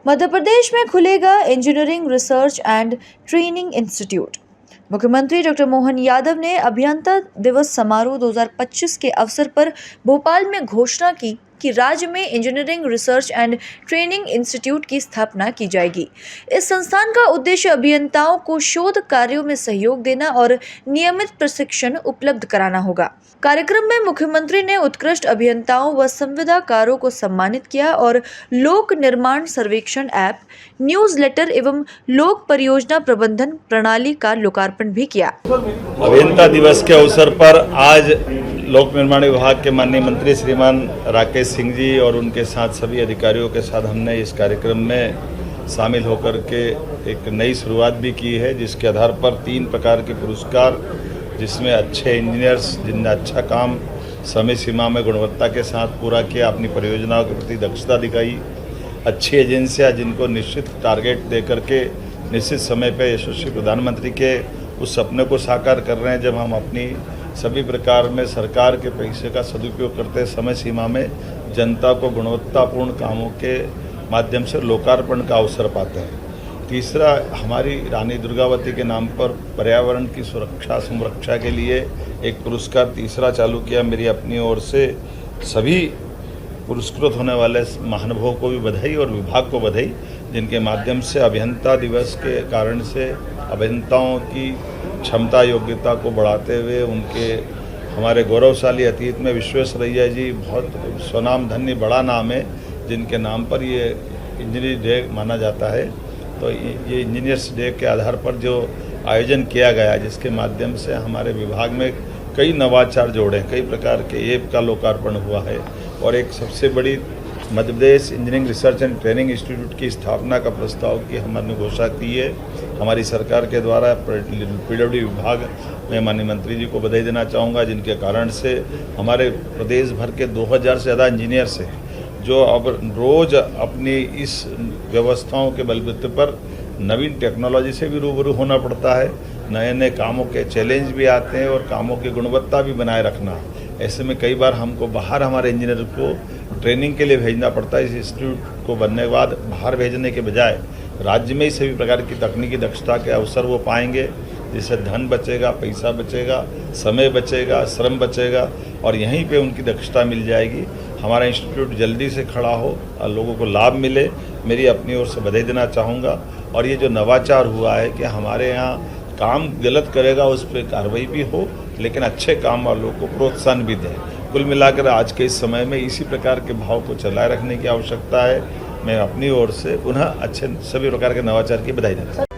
मध्य प्रदेश में खुलेगा engineering research and training institute. मुख्यमंत्री डॉक्टर मोहन यादव ने अभियंता दिवस समारोह 2025 के अवसर पर भोपाल में घोषणा की कि राज्य में engineering research and training institute की स्थापना की जाएगी। इस संस्थान का उद्देश्य अभियंताओं को शोध कार्यों में सहयोग देना और नियमित प्रशिक्षण उपलब्ध कराना होगा। कार्यक्रम में मुख्यमंत्री ने उत्कृष्ट अभियंताओं व संविदाकारों को सम्मानित किया और लोक निर्माण सर्वेक्षण ऐप, न्यूज़लेटर एवं लोक परियोजना प्रबंधन प्रणाली का लोकार्पण भी किया। अभियंता दिवस के अवसर पर आज लोक निर्माण विभाग के माननीय मंत्री श्रीमान राकेश सिंह जी और उनके साथ सभी अधिकारियों के साथ हमने इस कार्यक्रम में शामिल होकर के एक नई शुरुआत भी की है, जिसके आधार पर 3 प्रकार के पुरस्कार, जिसमें अच्छे इंजीनियर्स जिनने अच्छा काम समय सीमा में गुणवत्ता के साथ पूरा किया, अपनी परियोजनाओं के प्रति दक्षता दिखाई, अच्छी एजेंसियां जिनको निश्चित टारगेट दे करके निश्चित समय पर यशस्वी प्रधानमंत्री के उस सपने को साकार कर रहे हैं, जब हम अपनी सभी प्रकार में सरकार के पैसे का सदुपयोग करते समय सीमा में जनता को गुणवत्तापूर्ण कामों के माध्यम से लोकार्पण का अवसर पाते हैं। तीसरा, हमारी रानी दुर्गावती के नाम पर पर्यावरण की सुरक्षा संरक्षा के लिए एक पुरस्कार तीसरा चालू किया। मेरी अपनी ओर से सभी पुरस्कृत होने वाले महानुभावों को भी बधाई और विभाग को बधाई, जिनके माध्यम से अभियंता दिवस के कारण से अभियंताओं की क्षमता योग्यता को बढ़ाते हुए उनके हमारे गौरवशाली अतीत में विश्वेश्वरैया जी बहुत स्वनाम धन्य बड़ा नाम है, जिनके नाम पर ये इंजीनियर डे माना जाता है। तो ये इंजीनियर्स डे के आधार पर जो आयोजन किया गया, जिसके माध्यम से हमारे विभाग में कई नवाचार जोड़े, कई प्रकार के ऐप का लोकार्पण हुआ है और एक सबसे बड़ी Madhya Pradesh engineering research and training institute की स्थापना का प्रस्ताव की हमने घोषणा की है हमारी सरकार के द्वारा। पीडब्ल्यू विभाग में माननीय मंत्री जी को बधाई देना चाहूँगा, जिनके कारण से हमारे प्रदेश भर के 2000 से ज़्यादा इंजीनियर्स हैं, जो अब रोज़ अपनी इस व्यवस्थाओं के बलबूते पर नवीन टेक्नोलॉजी से भी रूबरू होना पड़ता है। नए नए कामों के चैलेंज भी आते हैं और कामों की गुणवत्ता भी बनाए रखना। ऐसे में कई बार हमको बाहर हमारे इंजीनियर को ट्रेनिंग के लिए भेजना पड़ता है। इस इंस्टीट्यूट को बनने के बाद बाहर भेजने के बजाय राज्य में ही सभी प्रकार की तकनीकी दक्षता के अवसर वो पाएंगे, जिससे धन बचेगा, पैसा बचेगा, समय बचेगा, श्रम बचेगा और यहीं पे उनकी दक्षता मिल जाएगी। हमारा इंस्टीट्यूट जल्दी से खड़ा हो और लोगों को लाभ मिले, मेरी अपनी ओर से बधाई देना चाहूँगा। और ये जो नवाचार हुआ है कि हमारे यहाँ काम गलत करेगा उस पर कार्रवाई भी हो, लेकिन अच्छे काम वालों को प्रोत्साहन भी दें। कुल मिलाकर आज के इस समय में इसी प्रकार के भाव को चलाए रखने की आवश्यकता है। मैं अपनी ओर से पुनः अच्छे सभी प्रकार के नवाचार की बधाई देता हूं।